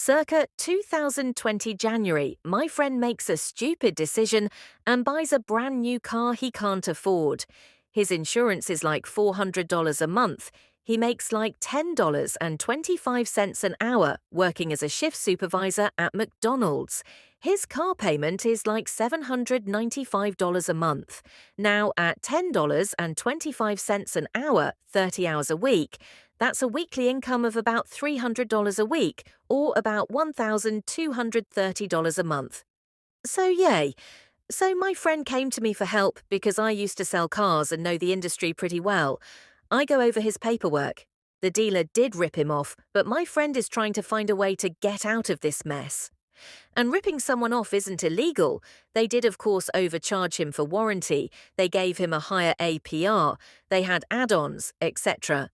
Circa 2020 January, my friend makes a stupid decision and buys a brand new car he can't afford. His insurance is like $400 a month. He makes like $10.25 an hour working as a shift supervisor at McDonald's. His car payment is like $795 a month. Now, at $10.25 an hour, 30 hours a week, that's a weekly income of about $300 a week, or about $1,230 a month. So, yay. So, my friend came to me for help because I used to sell cars and know the industry pretty well. I go over his paperwork. The dealer did rip him off, but my friend is trying to find a way to get out of this mess. And ripping someone off isn't illegal. They did, of course, overcharge him for warranty. They gave him a higher APR. They had add-ons, etc.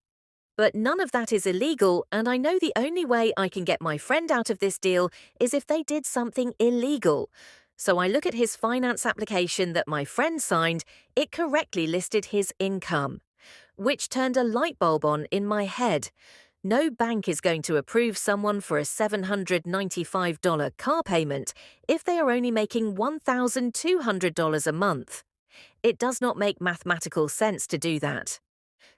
But none of that is illegal, and I know the only way I can get my friend out of this deal is if they did something illegal. So I look at his finance application that my friend signed. It correctly listed his income, which turned a light bulb on in my head. No bank is going to approve someone for a $795 car payment if they are only making $1,200 a month. It does not make mathematical sense to do that.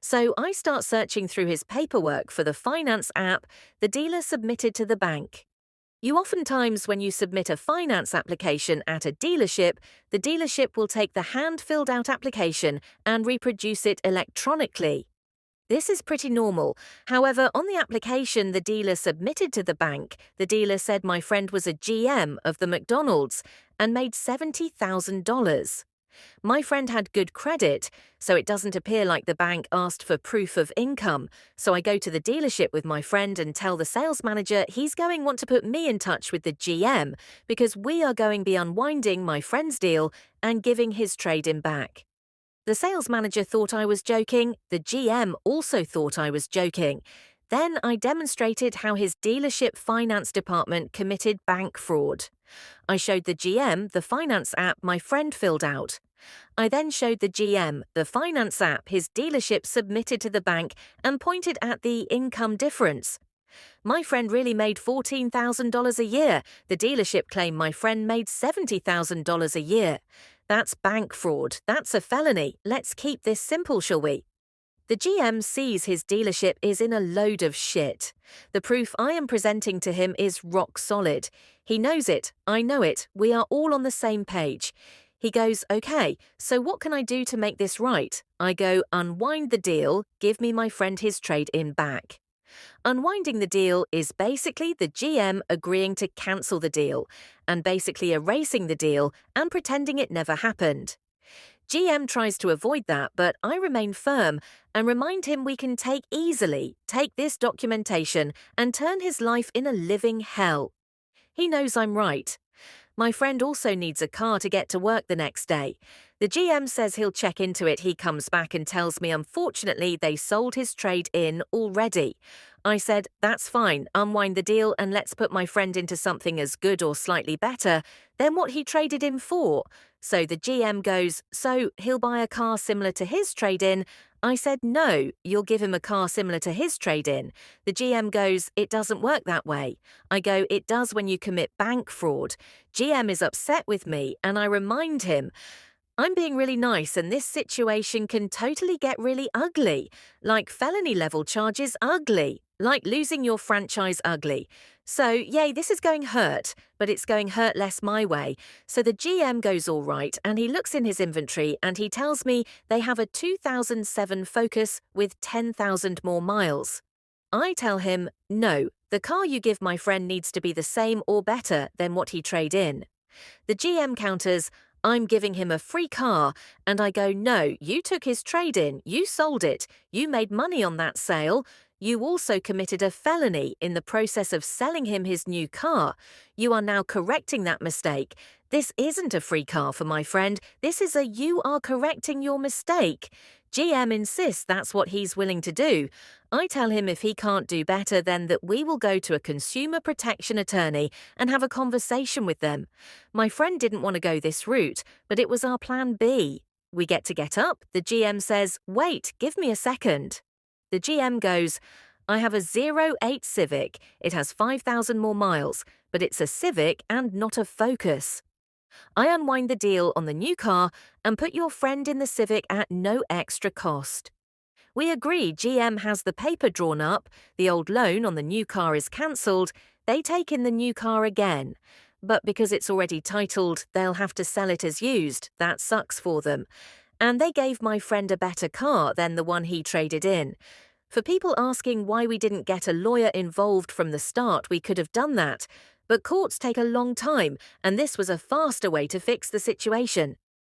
So I start searching through his paperwork for the finance app the dealer submitted to the bank. You oftentimes, when you submit a finance application at a dealership, the dealership will take the hand-filled out application and reproduce it electronically. This is pretty normal. However, on the application the dealer submitted to the bank, the dealer said my friend was a GM of the McDonald's and made $70,000. My friend had good credit, so it doesn't appear like the bank asked for proof of income. So I go to the dealership with my friend and tell the sales manager he's going to want to put me in touch with the GM because we are going to be unwinding my friend's deal and giving his trade-in back. The sales manager thought I was joking. The GM also thought I was joking. Then I demonstrated how his dealership finance department committed bank fraud. I showed the GM the finance app my friend filled out. I then showed the GM the finance app his dealership submitted to the bank and pointed at the income difference. My friend really made $14,000 a year. The dealership claimed my friend made $70,000 a year. That's bank fraud. That's a felony. Let's keep this simple, shall we? The GM sees his dealership is in a load of shit. The proof I am presenting to him is rock solid. He knows it. I know it. We are all on the same page. He goes, okay, so what can I do to make this right? I go, unwind the deal, give me my friend his trade-in back. Unwinding the deal is basically the GM agreeing to cancel the deal and basically erasing the deal and pretending it never happened. GM tries to avoid that, but I remain firm and remind him we can take this documentation and turn his life in a living hell. He knows I'm right. My friend also needs a car to get to work the next day. The GM says he'll check into it. He comes back and tells me unfortunately they sold his trade-in already. I said, that's fine, unwind the deal and let's put my friend into something as good or slightly better than what he traded in for. So the GM goes, so he'll buy a car similar to his trade-in? I said, no, you'll give him a car similar to his trade-in. The GM goes, it doesn't work that way. I go, it does when you commit bank fraud. GM is upset with me and I remind him, I'm being really nice and this situation can totally get really ugly. Like felony level charges ugly. Like losing your franchise ugly. So, yay, this is going hurt, but it's going hurt less my way. So the GM goes all right and he looks in his inventory and he tells me they have a 2007 Focus with 10,000 more miles. I tell him, no, the car you give my friend needs to be the same or better than what he trade in. The GM counters, I'm giving him a free car, and I go, no, you took his trade-in, you sold it, you made money on that sale. You also committed a felony in the process of selling him his new car. You are now correcting that mistake. This isn't a free car for my friend. This is a you are correcting your mistake. GM insists that's what he's willing to do. I tell him if he can't do better, then that we will go to a consumer protection attorney and have a conversation with them. My friend didn't want to go this route, but it was our plan B. We get up. The GM says, wait, give me a second. The GM goes, I have a '08 Civic. It has 5,000 more miles, but it's a Civic and not a Focus. I unwind the deal on the new car and put your friend in the Civic at no extra cost. We agree GM has the paper drawn up, the old loan on the new car is cancelled, they take in the new car again. But because it's already titled, they'll have to sell it as used. That sucks for them. And they gave my friend a better car than the one he traded in. For people asking why we didn't get a lawyer involved from the start, we could have done that. But courts take a long time, and this was a faster way to fix the situation.